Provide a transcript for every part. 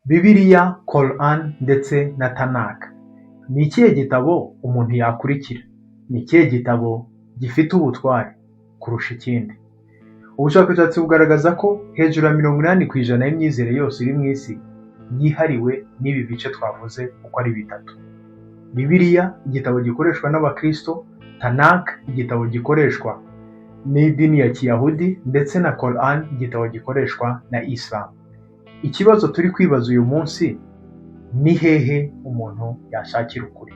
Bibiliya, Quran ndetse na Tanakh. Ni ikihe gitabo umuntu yakurikira? Ni ikihe gitabo gifite ubutware kurusha ikindi? Ubushakashatsi bugaragaza ko hejuru ya 80% y'imyizere yose iri mu isi yihariwe n'ibi bice twavuze uko ari bitatu. Bibiliya, igitabo gikoreshwa n'Abakristo, Tanakh, igitabo gikoreshwa n'idini ya Kiyahudi, ndetse na Quran, igitabo gikoreshwa na Islam. Ikibazo turi kwibaza uyu munsi ni hehe umuntu yashakira ukuri?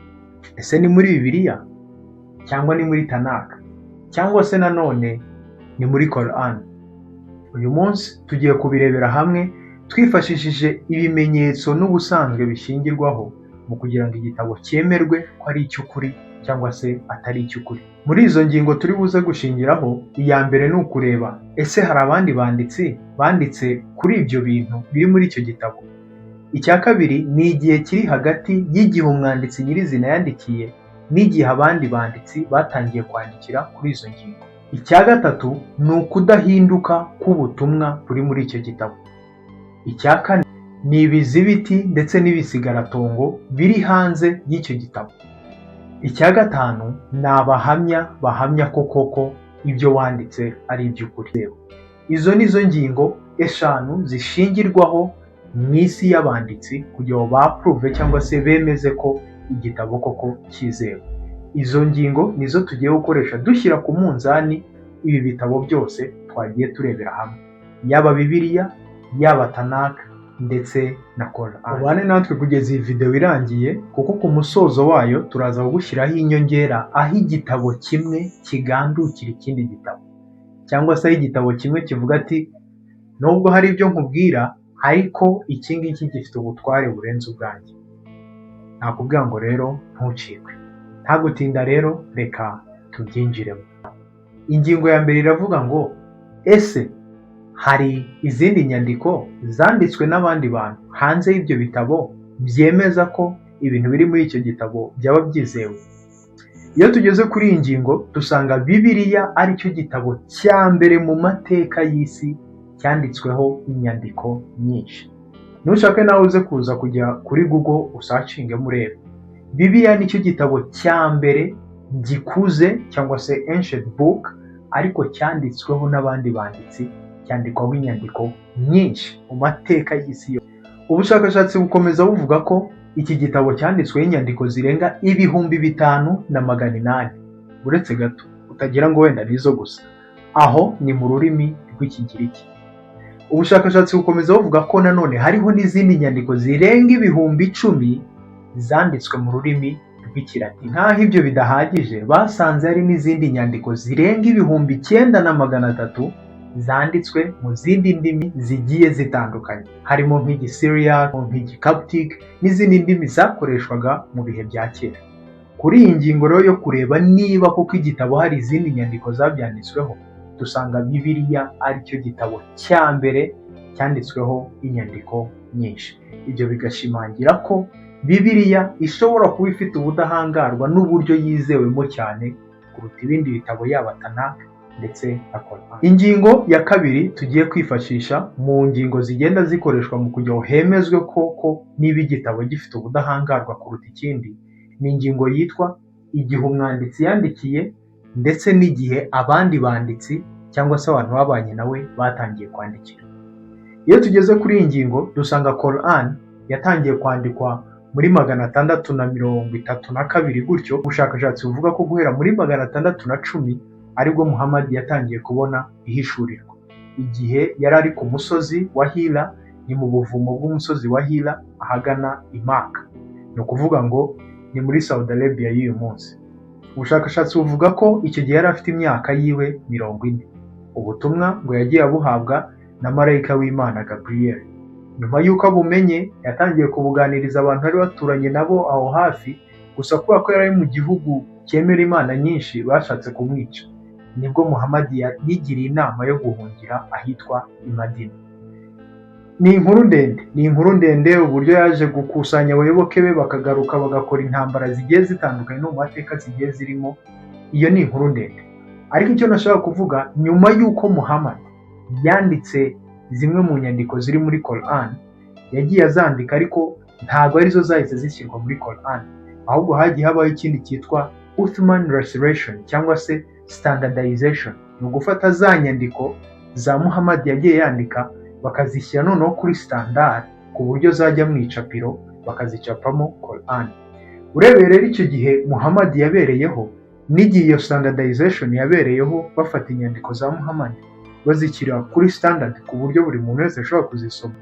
Ese ni muri Bibiliya cyangwa ni muri Tanakh cyangwa se nanone ni muri Quran? Uyu munsi tugiye kubirebera hamwe twifashishije ibimenyetso n'ubusanzwe bishingirwaho mu kugira ngo igitabo cyemerwe ko ari icy'ukuri cyangwa se atari icy'ukuri. Muri izo ngingo turi buze gushingiraho, iya mbere ni ukureba ese hari abandi banditsi banditse kuri ibyo bintu biri muri icyo gitabo. Icya kabiri ni igihe kiri hagati y'igihe umwanditsi nyirizina yandikiye n'igihe abandi banditsi batangiye kwandikira kuri izo ngingo. Icya gatatu ni ukudahinduka k'ubutumwa buri muri icyo gitabo. Icya kane ni ibizibiti ndetse n'ibisigaratongo biri hanze y'icyo gitabo. Icya gatanu ni abahamya bahamya ko koko ibyo wanditse ari iby'ukuri. Izo nizo ngingo eshanu zishingirwaho mu isi y'abanditsi kugira ngo baprove cyangwa se bemeze ko igitabo koko cyizewe. Izo ngingo nizo tugiye gukoresha dushyira ku munzani ibi bitabo byose twagiye turebera hamwe, yaba Bibiliya, yaba Tanakh ndetse na Quran. Ubane natwe kugeza iyi video irangiye, kuko ku musozo wayo turaza kugushyiraho inyongera aho igitabo kimwe kigandukira ikindi gitabo, cyangwa se igitabo kimwe kivuga ati nubwo hari ibyo nkubwira ariko iki ngiki gifite ubutware burenze ubwanjye. Nakubwira ngo rero ntucikwe. Nta gutinda rero, reka tubyinjiremo. Ingingo ya mbere iravuga ngo ese hari izindi nyandiko zanditswe n'abandi bantu hanze y'ibyo bitabo byemeza ko ibintu biri muri icyo gitabo byaba byizewe? Iyo tugeze kuri iyi ngingo dusanga Bibiliya ari cyo gitabo cya mbere mu mateka y'isi cyanditsweho inyandiko nyinshi. Nushaka nawe uze kuza kujya kuri Google usacinge murebe. Bibiliya ni cyo gitabo cya mbere gikuze cyangwa se ancient book ariko cyanditsweho n'abandi banditsi, cyandikwaho inyandiko nyinshi mu mateka y'isi yose. Ubushakashatsi bukomeza buvuga ko iki gitabo cyanditsweho inyandiko zirenga 5,800. Uretse gato utagira ngo wenda nizo gusa, aho ni mu rurimi rw'Ikigiriki. Ubushakashatsi bukomeza buvuga ko nanone hariho n'izindi nyandiko zirenga 10,000 zanditswe mu rurimi rw'Ikilatini. Nkaho ibyo bidahagije, basanze hari n'izindi nyandiko zirenga 9,300 zanditswe mu zindi ndimi zigiye zitandukanye, harimo nk'Igisiriya, nk'Igicoptic n'izindi ndimi zakoreshwaga mu bihe bya kera. Kuri iyi ngingo rero yo kureba niba koko igitabo hari izindi nyandiko zabyanditsweho, dusanga Bibiliya ari cyo gitabo cya mbere cyanditsweho inyandiko nyinshi. Ibyo bigashimangira ko Bibiliya ishobora kuba ifite ubudahangarwa n'uburyo yizewemo cyane kuruta ibindi bitabo, yaba Tanakh ndetse na Quran. Ingingo ya kabiri tugiye kwifashisha mu ngingo zigenda zikoreshwa mu kugira ngo hemezwe koko niba igitabo gifite ubudahangarwa kuruta ikindi, ni ingingo yitwa igihe umwanditsi yandikiye ndetse n'igihe abandi banditsi cyangwa se abantu babanye nawe batangiye kwandikira. Iyo tugeze kuri iyi ngingo dusanga Quran yatangiye kwandikwa muri 632 gutyo. Ubushakashatsi buvuga ko guhera muri 610 aribwo Muhammad yatangiye kubona ihishurirwa. Igihe yari ari ku musozi wa Hira, ni mu buvumo bw'umusozi wa Hira ahagana i Maka, ni ukuvuga ngo ni muri Saudi Arabia y'uyu munsi. Ubushakashatsi buvuga ko icyo gihe yari afite imyaka yiwe 40. Ubutumwa ngo yagiye abuhabwa na marayika w'Imana Gabriel. Nyuma y'uko abumenye yatangiye kubuganiriza abantu bari baturanye nabo aho hafi, gusa kubera ko yari mu gihugu cyemera Imana nyinshi bashatse kumwica, nibwo Muhammad yigiriye inama yo guhungira ahitwa i Madina. Ni inkuru ndende uburyo yaje gukusanya abayoboke be bakagaruka bagakora intambara zigiye zitandukanye no mu mateka zigiye zirimo. Iyo ni inkuru ndende, ariko icyo nashaka kuvuga, nyuma y'uko Muhammad yanditse zimwe mu nyandiko ziri muri Quran, yagiye azandika ariko ntabwo arizo zahise zishyirwa muri Quran, ahubwo hagiye habaho ikindi cyitwa Uthman Restoration cyangwa se Standardization. Ni ugufata za nyandiko za Muhammad yagiye yandika bakazishyira noneho kuri standard ku buryo zajya mu icapiro bakazicapamo Quran. Urebeye rero icyo gihe Muhammad yabereyeho n'igihe iyo standardization yabereyeho, bafata inyandiko za Muhammad bazishyira kuri standard ku buryo buri muntu wese ashobora kuzisoma,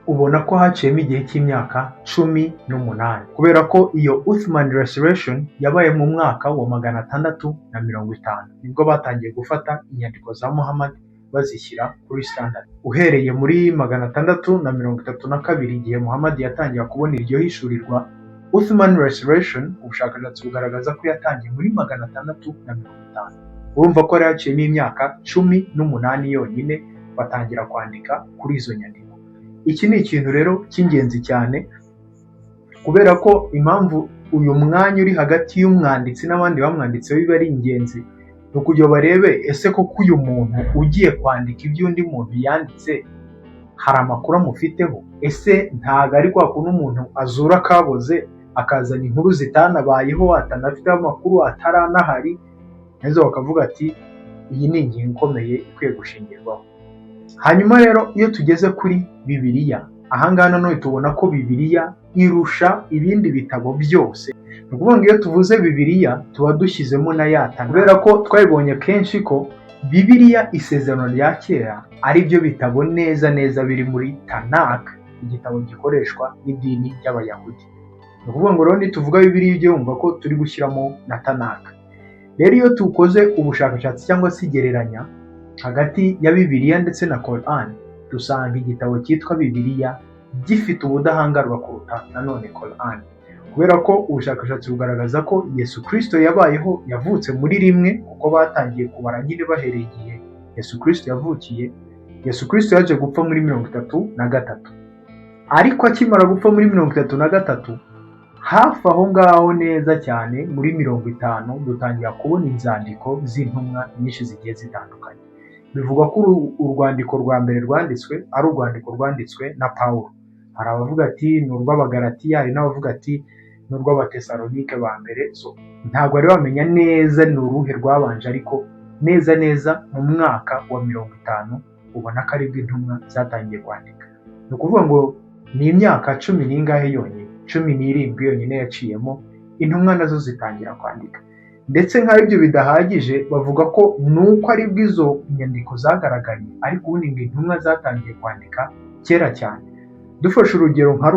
ubona ko haciyemo igihe cy'imyaka 18 kubera ko iyo Uthman Restoration yabaye mu mwaka wa 650 nibwo batangiye gufata inyandiko za Muhammad bazishyira kuri standard. Uhereye muri 632 igihe Muhammad yatangira kubona iryo hishurirwa Uthman Restoration, ubushakashatsi bugaragaza ko yatangiye muri 650. Urumva ko haciyemo imyaka 18 yonyine batangira kwandika kuri izo nyandiko. Iki ni ikintu rero cy'ingenzi cyane, kubera ko impamvu uyu mwanya uri hagati y'umwanditsi n'abandi bamwanditseho biba ari ingenzi, ni ukugira barebe ese koko uyu muntu ugiye kwandika ibyo undi muntu yanditse hari amakuru amufiteho, ese ntabwo ari kwa kuntu umuntu azura kaboze akazana inkuru zitanabayeho atanafiteho amakuru ataranahari, neza bakavuga ati iyi ni ingingo ikomeye ikwiye gushingirwaho. Hanyuma rero iyo tugeze kuri Bibiliya, ahangaha nanone tubona ko Bibiliya irusha ibindi bitabo byose. Ni ukuvuga ngo iyo tuvuze Bibiliya tuba dushyizemo na yata, kubera ko twabibonye kenshi ko Bibiliya isezerano rya kera ari byo bitabo neza biri muri Tanakh, igitabo gikoreshwa n'idini y'Abayahudi. Ni ukuvuga ngo rero nituvuga Bibiliya ujye wumva ko turi gushyiramo na Tanakh. Rero iyo tukoze ubushakashatsi cyangwa se igereranya hagati ya Bibiliya ndetse na Quran, dusanga igitabo cyitwa Bibiliya gifite ubudahangarwa kuruta nanone Quran, kubera ko ubushakashatsi bugaragaza ko Yesu Kristo yabayeho, yavutse muri rimwe, kuko batangiye kubara nyine bahereye igihe Yesu Kristo yavukiye. Yesu Kristo yaje gupfa muri 33, ariko akimara gupfa muri 33, hafi aho ngaho neza cyane muri 50 dutangira kubona inzandiko z'intumwa nyinshi zigiye zitandukanye. Bivuga ko urwandiko rwa mbere rwanditswe ari urwandiko rwanditswe na Pawulo. Hari abavuga ati ni urw'Abagalatiya, hari n'abavuga ati ni urw'Abatesalonike ba mbere. Ntabwo ari bamenya neza ni uruhe rwabanje, ariko neza mu mwaka wa 50 ubona ko ari bw'intumwa zatangiye kwandika. Ni ukuvuga ngo ni imyaka 10 yonyine, 17 yonyine yaciyemo intumwa nazo zitangira kwandika. Ndetse nk'aho ibyo bidahagije, bavuga ko nuko ari bw'izo nyandiko zagaragaye, ariko ubundi ngo intumwa zatangiye kwandika kera cyane. Dufashe urugero nka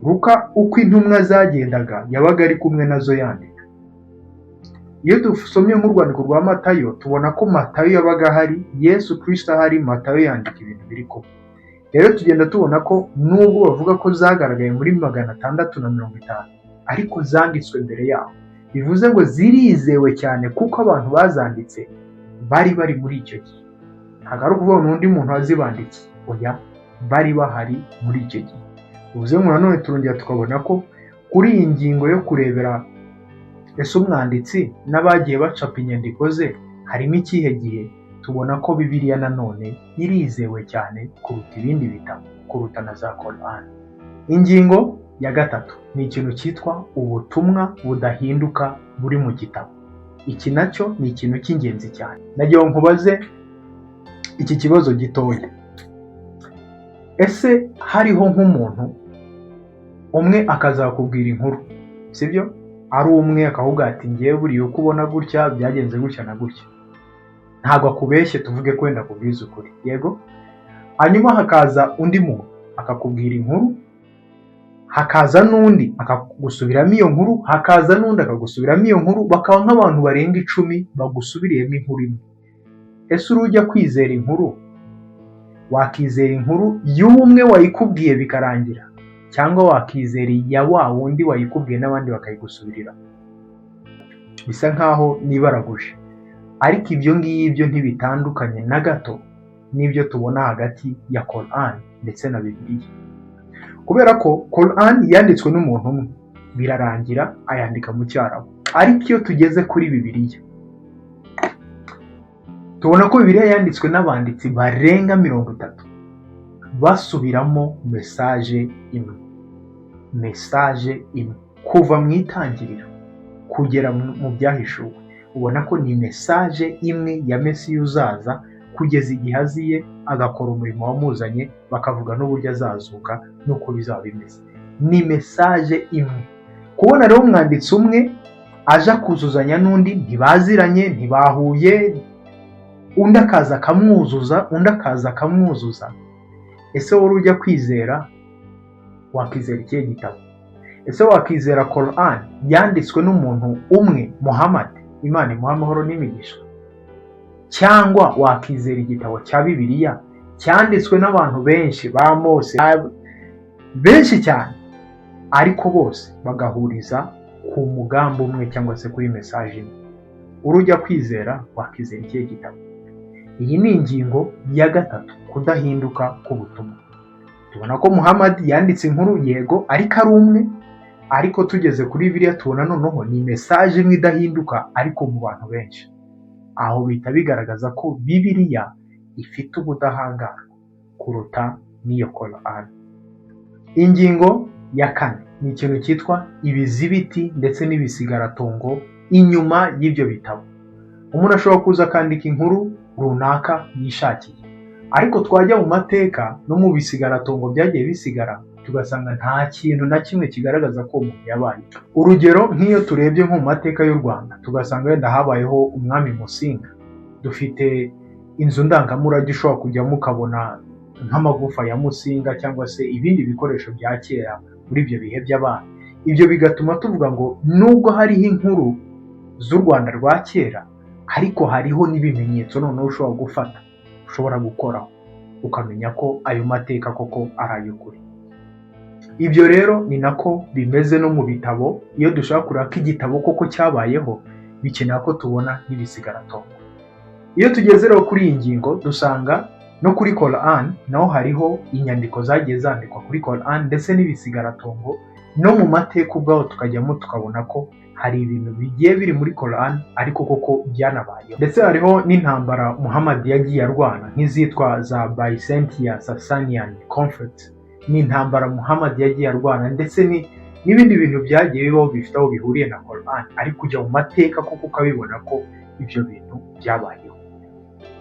Luka uko intumwa zagendaga yabaga ari kumwe nazo yandika. Iyo dusomye nk'urwandiko rwa Matayo, tubona ko Matayo yabaga ahari, Yesu Kristo ahari, Matayo yandika ibintu biri kumwe. Rero tugenda tubona ko nubwo bavuga ko zagaragaye muri 650, ariko zanditswe mbere yaho. Bivuze ngo zirizewe cyane kuko abantu bazanditse bari muri icyo gihe. Ntabwo ari ukuvuga n'undi muntu wazibanditse, oya, bari bahari muri icyo gihe. Bivuze ngo nanone turongera tukabona ko kuri iyi ngingo yo kurebera ese umwanditsi n'abagiye bacapa inyandiko ze harimo ikihe gihe, tubona ko Bibiliya nanone irizewe cyane kuruta ibindi bitabo, kuruta na za Quran. Ingingo ya 3 ni ikintu cyitwa ubutumwa budahinduka buri mu gitabo. Iki nacyo ni ikintu cy'ingenzi cyane. Nagiye nkubaze iki kibazo gitoya. Ese hariho nk'umuntu umwe akazakubwira inkuru, sibyo? Ari umwe akavuga ati ngiye buriye uko ubona gutya byagenze gutya na gutya. Ntabwo akubeshye, tuvuge ko wenda kubwiza ukuri, yego? Hanyuma hakaza undi muntu akakubwira inkuru, hakaza n'undi akagusubiramo iyo nkuru, hakaza n'undi akagusubiramo iyo nkuru, bakaba nk'abantu barenga 10 bagusubiriyemo inkuru imwe. Ese urujya kwizera inkuru, wakizera inkuru y'umwe wayikubwiye bikarangira, cyangwa wakizera ya wa wundi wayikubwiye n'abandi bakayigusubirira? Bisa nkaho nibaraguje, ariko ibyo ngibyo ntibitandukanye na gato n'ibyo tubona hagati ya Quran ndetse na Bibiliya. Kubera ko Quran yanditswe n'umuntu umwe, birarangira ayandika mu Cyarabu. Ariko iyo tugeze kuri Bibiliya, tubona ko Bibiliya yanditswe n'abanditsi barenga 30. basubiramo mesaje imwe kuva mu itangiriro kugera mu byahishuwe. Ubona ko ni mesaje imwe ya Mesiya uzaza kugeza igihe aziye agakora umurimo wamuzanye, bakavuga n'uburyo azazuka n'uko bizaba bimeze. Ni mesaje imwe. Kubona rero umwanditsi umwe aja kuzuzanya n'undi, ntibaziranye, ntibahuye, undi akaza akamwuzuza, ese wowe ujya kwizera, wakizera ikihe gitabo? Ese wakizera Quran yanditswe n'umuntu umwe, Muhammad, Imana imuha amahoro n'imigisha, cyangwa wakizera igitabo cya Bibiliya cyanditswe n'abantu benshi, ba Mose, benshi cyane, ariko bose bagahuriza ku mugambi umwe cyangwa se kuri mesaje imwe? Urujya kwizera, wakizera ikihe gitabo? Iyi ni ingingo ya gatatu, kudahinduka k'ubutumwa. Tubona ko Muhammad yanditse inkuru, yego, ariko ari umwe, ariko tugeze kuri Bibiliya tubona noneho ni mesaje imwe idahinduka ariko mu bantu benshi. Aho bihita bigaragaza ko Bibiliya ifite ubudahangarwa kuruta n'iyo Quran. Ingingo ya kane ni ikintu cyitwa ibizibiti ndetse n'ibisigaratongo inyuma y'ibyo bitabo. Umuntu ashobora kuza akandika inkuru runaka yishakiye, ariko twajya mu mateka no mu bisigaratongo byagiye bisigara, tugasanga nta kintu na kimwe kigaragaza ko umuntu yabaye. Urugero, nk'iyo turebye nko mu mateka y'u Rwanda, tugasanga wenda habayeho umwami Musinga, dufite inzu ndangamurage ushobora kujyamo ukabona nk'amagufa ya Musinga cyangwa se ibindi bikoresho bya kera muri ibyo bihe by'abami. Ibyo bigatuma tuvuga ngo nubwo hariho inkuru z'u Rwanda rwa kera, ariko hariho n'ibimenyetso noneho ushobora gufata, ushobora gukoraho, ukamenya ko ayo mateka koko ari ay'ukuri. Ibyo rero ni nako bimeze no mu bitabo. Iyo dushaka kureba ko igitabo koko cyabayeho, bikenera ko tubona n'ibisigaratongo. Iyo tugeze rero kuri iyi ngingo, dusanga no kuri Quran naho hariho inyandiko zagiye zandikwa kuri Quran ndetse n'ibisigaratongo, no mu mateka ubwaho tukajyamo tukabona ko hari ibintu bigiye biri muri Quran ariko koko byanabayeho. Ndetse hariho n'intambara Muhammad yagiye arwana, nk'izitwa za Byzantine Sasanian Conflict. Ni intambara Muhammad yagiye arwana, ndetse n'ibindi bintu byagiye bibaho bifite aho bihuriye na Quran, ariko ujya mu mateka koko ukabibona ko ibyo bintu byabayeho.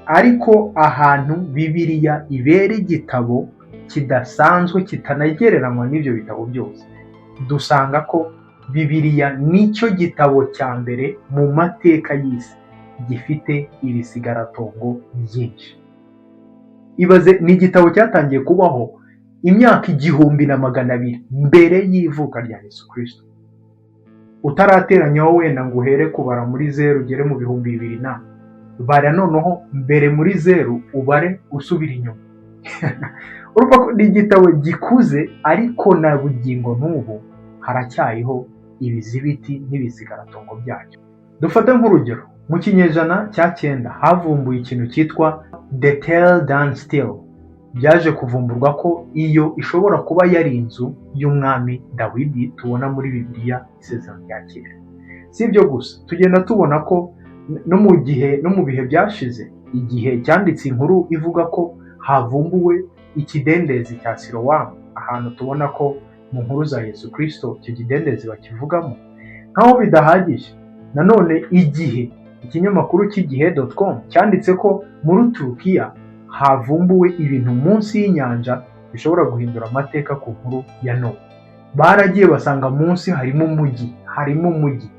Ariko ahantu Bibiliya ibera igitabo kidasanzwe kitanagereranywa n'ibyo bitabo byose, dusanga ko Bibiliya nicyo gitabo cya mbere mu mateka y'isi gifite ibisigaratongo byinshi. Ibaze, ni igitabo cyatangiye kubaho imyaka 1200 mbere y'ivuka rya Yesu Kristo. Utarateranyaho wenda ngo uhere kubara muri 0 ugere mu 2000 bara noneho mbere muri 0 ubare usubira inyuma. Urumva ko ni igitabo gikuze, ariko na bugingo n'ubu haracyariho ibizibiti n'ibisigaratongo byacyo. Dufate nk'urugero, mu kinyejana cya 9 havumbuye ikintu cyitwa The Tale Done Still. Byaje kuvumburwa ko iyo ishobora kuba yari inzu y'umwami Dawidi tubona muri Bibiliya Isezerano rya Kera. Si ibyo gusa, tugenda tubona ko no mu bihe byashize, igihe cyanditse inkuru ivuga ko havumbuwe ikidendezi cya Silowamu, ahantu tubona ko mu nkuru za Yesu Kristo icyo kidendezi bakivugamo. Nkaho bidahagije, nanone igihe ikinyamakuru cy'igihe.com cyanditse ko muri Turukiya havumbuwe ibintu munsi y'inyanja bishobora guhindura amateka ku nkuru ya Nowa. Baragiye basanga munsi harimo umujyi.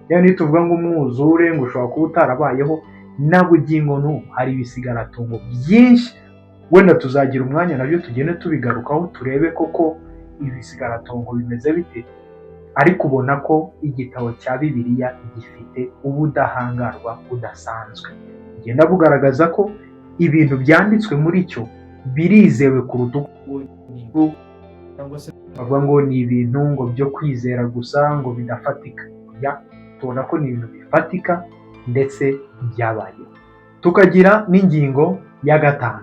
Yani tuvuga ngo umwuzure ngo ushobora kuba utarabayeho, na bugingo n'ubu hari ibisigaratongo byinshi. Wenda tuzagira umwanya nabyo tugende tubigarukaho turebe koko ibisigaratongo bimeze bite, ariko ubona ko igitabo cya Bibiliya gifite ubudahangarwa budasanzwe. Genda bugaragaza ko ibintu byanditswe muri cyo birizewe kuruta bavuga ngo ni ibintu ngo byo kwizera gusa ngo bidafatika. Tubona ko ni ibintu bifatika ndetse byabayeho. Tukagira n'ingingo ya 5,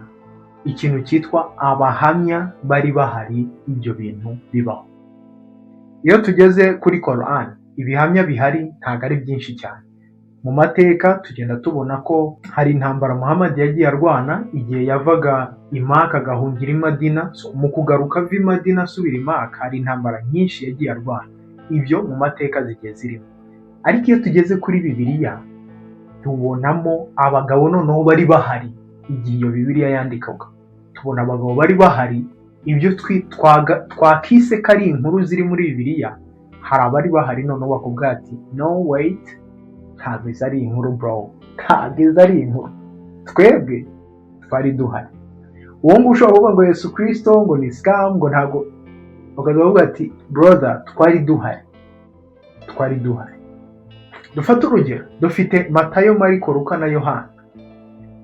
ikintu cyitwa abahamya bari bahari ibyo bintu bibaho. Iyo tugeze kuri Quran, ibihamya bihari ntabwo ari byinshi cyane. Mu mateka tugenda tubona ko hari intambara Muhammad yagiye arwana igihe yavaga i Maka agahungira i Madina. Mu kugaruka ava i Madina asubira i Maka hari intambara nyinshi yagiye arwana. Ibyo mu mateka zigiye zirimo. Ariko iyo tugeze kuri Bibiliya tubonamo abagabo noneho bari bahari igihe iyo Bibiliya yandikaga. Tubona abagabo bari bahari, ibyo twakise ko ari inkuru ziri muri Bibiliya, hari abari bahari noneho bakubwira ati no wait, ntabwo izo ari inkuru bro, ntabwo izo ari inkuru, twebwe twari duhari. Uwo nguwo ushobora kuvuga ngo Yesu Kristo ngo ni scam ngo ntabwo, bakaza bavuga ati brother twari duhari. Dufate urugero, dufite Matayo, Mariko, Luka na Yohana.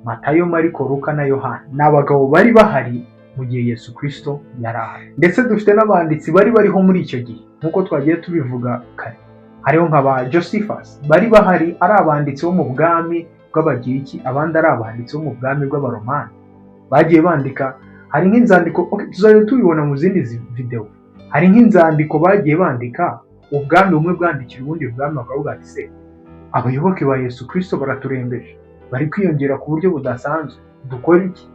Matayo, Mariko, Luka na Yohana ni abagabo bari bahari mu gihe Yesu Kristo yari ahari, ndetse dufite n'abanditsi bari bariho muri icyo gihe nk'uko twagiye tubivuga kare. Hariho nk'aba Josephus bari bahari, ari abanditsi bo mu bwami bw'Abagiriki, abandi ari abanditsi bo mu bwami bw'Abaromani. Bagiye bandika, hari nk'inzandiko tuzajya tubibona mu zindi video, hari nk'inzandiko bagiye bandika, ubwami bumwe bwandikira ubundi bwami bakavuga ati se abayoboke ba Yesu Kristo baraturembeje, bari kwiyongera ku buryo budasanzwe, dukora iki?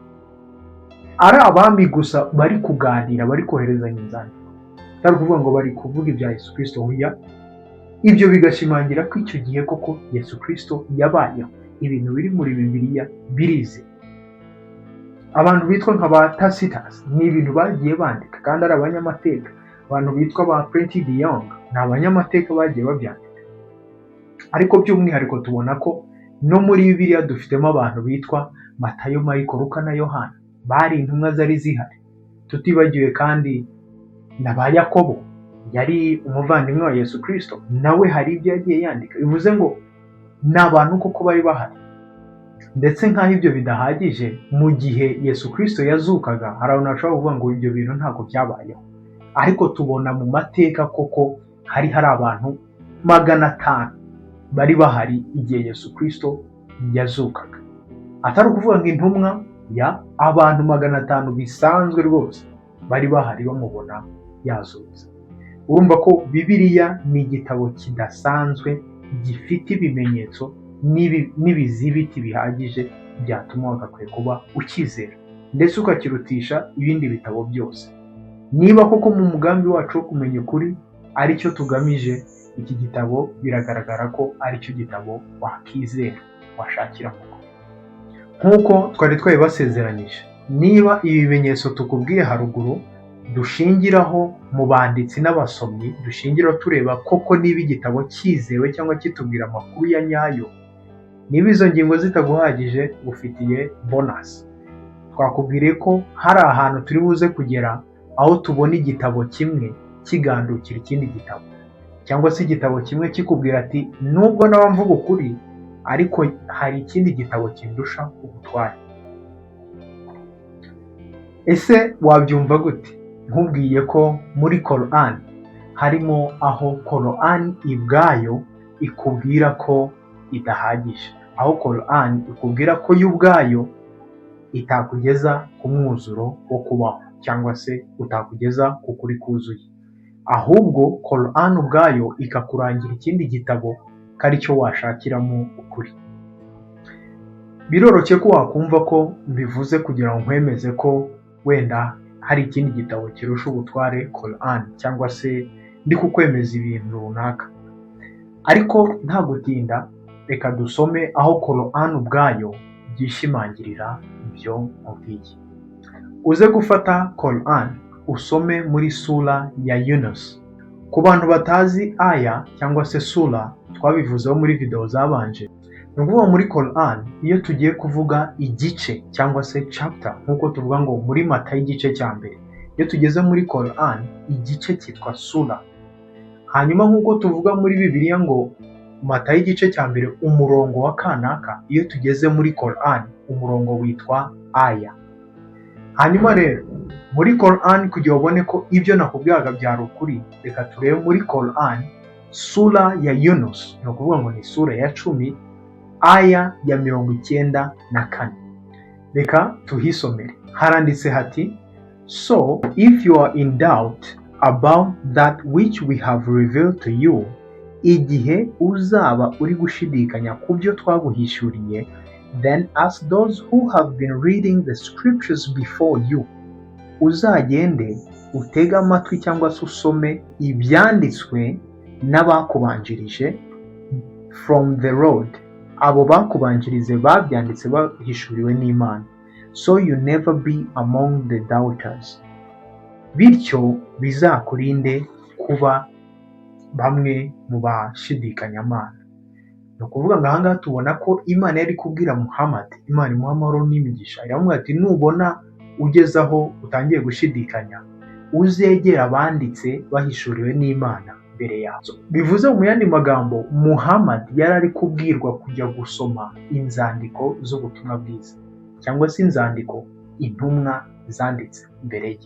Ari abami gusa bari kuganira, bari koherezanya inzandiko, atari kuvuga ngo bari kuvuga ibya Yesu Kristo. Huya ibyo bigashimangira ko icyo gihe koko Yesu Kristo yabayeho. Ibintu biri muri Bibiliya birize. Abantu bitwa nka ba Tacitus ni ibintu bagiye bandika kandi ari abanyamateka. Abantu bitwa ba Pliny the Young ni abanyamateka bagiye babyandika. Ariko by'umwihariko tubona ko no muri Bibiliya dufitemo abantu bitwa Matayo, Mariko, Luka na Yohana, bari intumwa zari zihari. Tutibagiwe kandi na ba Yakobo, yari umuvandimwe wa Yesu Kristo, nawe hari ibyo yagiye yandika. Bivuze ngo ni abantu koko bari bahari. Ndetse nk'aho ibyo bidahagije, mu gihe Yesu Kristo yazukaga hari abantu bashobora kuvuga ngo ibyo bintu ntabwo byabayeho, ariko tubona mu mateka koko hari abantu 500 bari bahari igihe Yesu Kristo yazukaga. Atari ukuvuga ngo intumwa ya abantu 500 bisanzwe rwose bari bahari bamubona yazutse. Urumva ko Bibiliya ni igitabo kidasanzwe, gifite ibimenyetso n'ibizibiti bihagije byatuma wagakwiye kuba ukizera ndetse ukakirutisha ibindi bitabo byose. Niba koko mu mugambi wacu wo kumenya ukuri aricyo tugamije, iki gitabo biragaragara ko aricyo gitabo wakizera, washakira mu kuri. Nk'uko twari twabibasezeranyije, niba ibi bimenyetso tukubwiye haruguru dushingiraho mu banditsi n'abasomyi, dushingiraho tureba koko niba igitabo cyizewe cyangwa kitubwira amakuru ya nyayo, niba izo ngingo zitaguhagije ufitiye bonus. Twakubwire ko hari ahantu turi buze kugera aho tubona igitabo kimwe kigandukira ikindi gitabo, cyangwa se igitabo kimwe kikubwira ati nubwo nawe mvuga ukuri ariko hari ikindi gitabo kindusha ubutware. Ese wabyumva gute nkubwiye ko muri Quran harimo aho Quran ibwayo ikubwira ko idahagije, aho Quran ikubwira ko yo ubwayo itakugeza ku mwuzuro wo kubaho cyangwa se utakugeza ku kuri kuzuye, ahubwo Quran ubwayo ikakurangira ikindi gitabo kari cyo washakiramo ukuri. Biroroshye ko wakumva ko bivuze kugira ngo nkwemeze ko wenda hari ikindi gitabo kirusha ubutware Quran, cyangwa se ndi kukwemeza ibintu runaka. Ariko nta gutinda, reka dusome aho Quran ubwayo byishimangirira ibyo nkubwiye. Uze gufata Quran usome muri sura ya Yunus. Ku bantu batazi aya cyangwa se sura, twabivuzeho muri video zabanje. Ni ukuvuga muri Quran iyo tugiye kuvuga igice cyangwa se chapter, nk'uko tuvuga ngo muri Matayo igice cya mbere, iyo tugeze muri Quran igice cyitwa sura. Hanyuma nk'uko tuvuga muri Bibiliya ngo Matayo igice cya mbere umurongo wa kanaka, iyo tugeze muri Quran umurongo witwa aya. Hanyuma rero muri Quran kugira ubone ko ibyo nakubwiraga byari ukuri, reka turebe muri Quran sura ya Yunus, ni ukuvuga ngo ni sura ya 10 aya ya 94. Reka tuhisomere. Haranditse hati, so if you are in doubt about that which we have revealed to you, igihe uzaba uri gushidikanya ku byo twaguhishuriye, then as those who have been reading the scriptures before you, uzagende utege amatwi cyangwa se usome ibyanditswe n'abakubanjirije from the road. Abo bakubanjirize babyanditse bahishuriwe n'Imana. So you never be among the doubters. Bityo bizakurinde kuba bamwe mu bashidikanyamana. Ni ukuvuga ngo ahangaha tubona ko Imana yari kubwira Muhammad, Imana imuha amahoro n'imigisha, iramubwira ati nubona ugeze aho utangiye gushidikanya, uzegera abanditse bahishuriwe n'Imana mbere yazo. Bivuze mu yandi magambo, Muhammad yari ari kubwirwa kujya gusoma inzandiko z'ubutumwa bwiza, cyangwa se inzandiko intumwa zanditse mbere ye.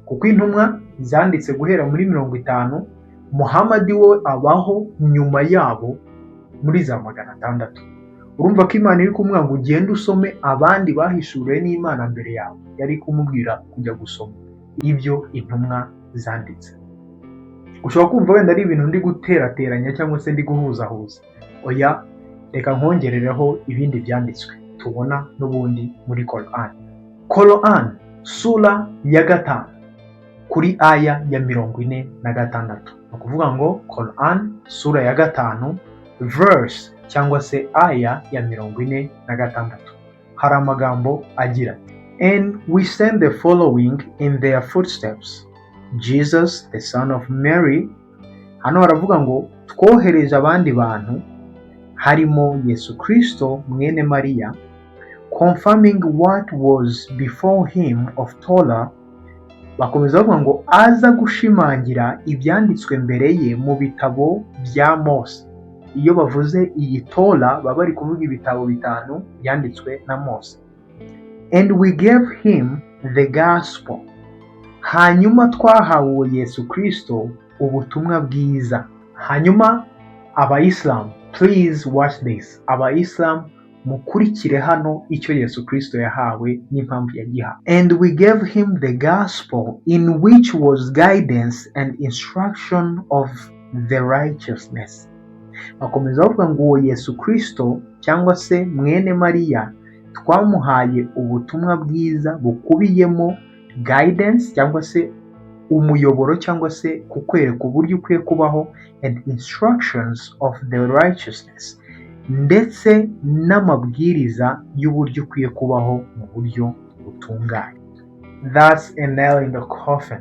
Kuko intumwa zanditse guhera muri 50, Muhammad we abaho nyuma yabo muri za 600. Urumva ko Imana iri kumubwira ngo ugende usome abandi bahishuriwe n'Imana mbere yawe. Yari kumubwira kujya gusoma ibyo intumwa zanditse. Ushobora kumva wenda ari ibintu ndi guterateranya cyangwa se ndi guhuzahuza. Oya, reka nkongerereho ibindi byanditswe tubona n'ubundi muri Quran. Quran sura ya 5 kuri aya ya 46. Ni ukuvuga ngo Quran sura ya 5 verse cyangwa se aya ya 46 hari amagambo agira ati, and we send the following in their footsteps, Jesus the son of Mary. Hano baravuga ngo twohereje abandi bantu harimo Yesu Kristo mwene Mariya, confirming what was before him of Torah. Bakomeza bavuga ngo aza gushimangira ibyanditswe mbere ye mu bitabo bya Mose. Iyo bavuze iyi Torah baba bari kuvuga ibitabo 5 byanditswe na Mose. And we gave him the gospel. Hanyuma twahawe Yesu Kristo ubutumwa bwiza. Hanyuma Abayisilamu, please watch this. Abayisilamu mukurikire hano icyo Yesu Kristo yahawe n'impamvu yagiha. And we gave him the gospel in which was guidance and instruction of the righteousness. Bakomeza bavuga ngo Yesu Kristo cyangwa se mwene Mariya twamuhaye ubutumwa bwiza bukubiyemo guidance cyangwa se umuyoboro cyangwa se kukwereka uburyo ukwiye kubaho, and instructions of the righteousness, ndetse n'amabwiriza y'uburyo ukwiye kubaho mu buryo butunganye. That's a nail in the coffin.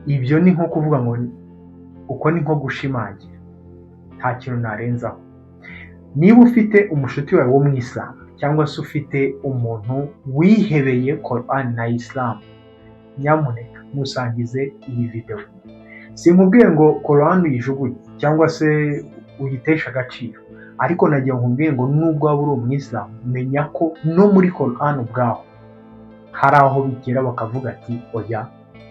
Ibyo ni nko kuvuga ngo uko ni nko gushimangira, nta kintu narenzaho. Niba ufite umushuti wawe wo mu Islam cyangwa se ufite umuntu wihebeye Quran na Islam, nyamuneka musangize iyi video. Sinkubwiye ngo Quran uyijugunye cyangwa se uyitesha agaciro, ariko nagiye nkubwiye ngo nubwo waba uri umwisilamu, menya ko no muri Quran ubwaho hari aho bigera bakavuga ati oya,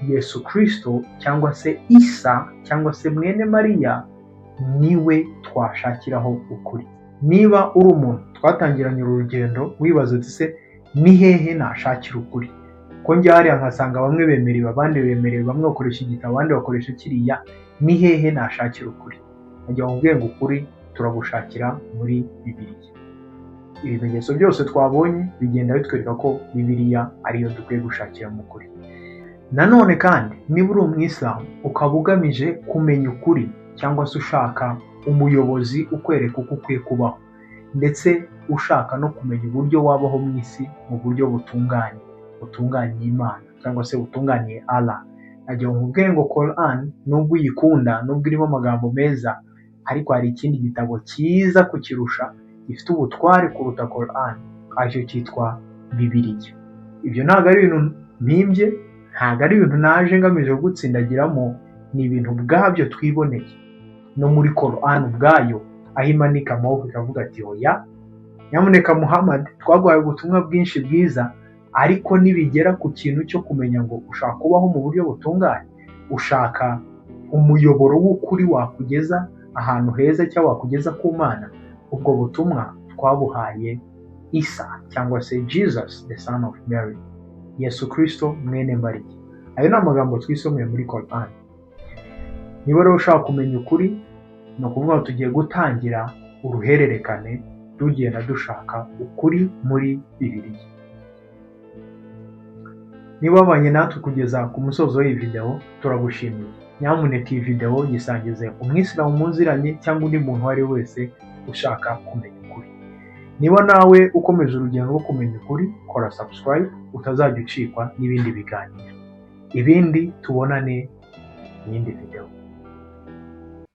Yesu Kristo cyangwa se Isa cyangwa se mwene Mariya niwe twashakiraho ukuri. Niba uri umuntu twatangiranye urugendo wibaza uti se ni hehe nashakira ukuri, ko njye hariya nkasanga bamwe bemerewe abandi bemerewe, bamwe bakoresha igitabo abandi bakoresha kiriya, ni hehe nashakira ukuri? Nagiye nkubwiye ngo ukuri turagushakira muri Bibiliya. Ibimenyetso byose twabonye bigenda bitwereka ko Bibiliya ariyo dukwiye gushakira mu kuri. Nanone kandi niba uri umwisilamu ukaba ugamije kumenya ukuri cyangwa se ushaka umuyobozi ukwereka uko ukwiye kubaho, ndetse ushaka no kumenya uburyo wabaho mu isi mu buryo butunganye Imana cyangwa se butunganye Allah, nagiye nkubwiye ngo Quran nubwo uyikunda, nubwo irimo amagambo meza, ariko hari ikindi gitabo cyiza kukirusha gifite ubutware kuruta Quran, aricyo cyitwa Bibiliya. Ibyo ntabwo ari ibintu mpimbye, ntabwo ari ibintu naje ngamije gutsindagiramo, ni ibintu bwabyo twiboneye no muri Quran ubwayo, aho imanika amaboko ikavuga ati oya, nyamuneka Muhammad twaguhaye ubutumwa bwinshi bwiza, ariko nibigera ku kintu cyo kumenya ngo ushaka kubaho mu buryo butunganye, ushaka umuyoboro w'ukuri wakugeza ahantu heza cyangwa wakugeza ku Mana, ubwo butumwa twabuhaye Isa cyangwa se Jesus the son of Mary, Yesu Kristo mwene Mariya. Ayo ni amagambo twisomeye muri Quran. Niba rero ushaka kumenya ukuri, ni ukuvuga ngo tugiye gutangira uruhererekane tugenda dushaka ukuri muri Bibiliya. Niba wabanye natwe kugeza ku musozo w'iyi video turagushimiye. Nyamuneka iyi video yisangize umwisilamu muziranye cyangwa undi muntu uwo ari we wese ushaka kumenya ukuri. Niba nawe ukomeje urugendo rwo kumenya ukuri, kora subscribe utazajya ucikwa n'ibindi biganiro. Ibindi tubonane mu yindi video.